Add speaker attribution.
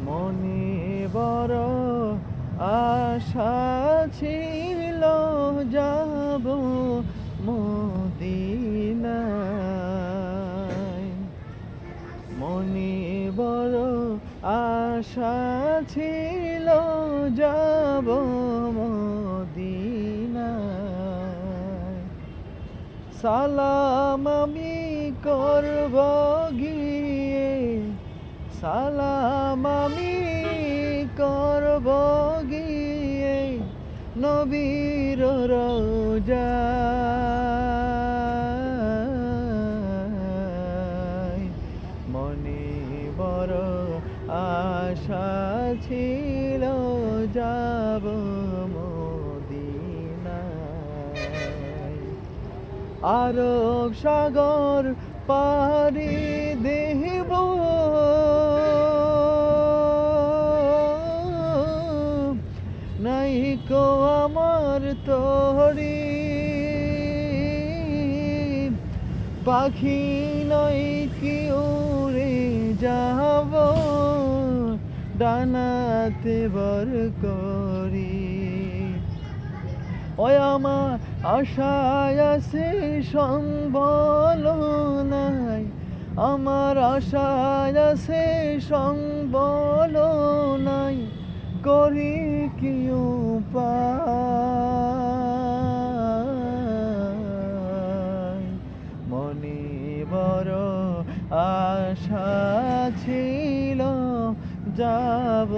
Speaker 1: মনে বড় আশা ছিল যাব মদিনায়। মনে বড় আশা ছিল যাব মদিনায়। সালাম আমি করব গিয়ে, সালাম আমি করব গিয়ে নবীর রওজায়। মনে বড় আশা ছিল যাব মদিনায়। আরব সাগর পাড়ি দেব, নাই কো আমার তরি, পাখি নয় কি উড়ে যাব ডানাতে ভর করি। ওই আমার আশায় আছে সম্বল নাই, আমার আশায় আছে সম্বল নাই, করি কি উপায়। মনে বড় আশা ছিল যাব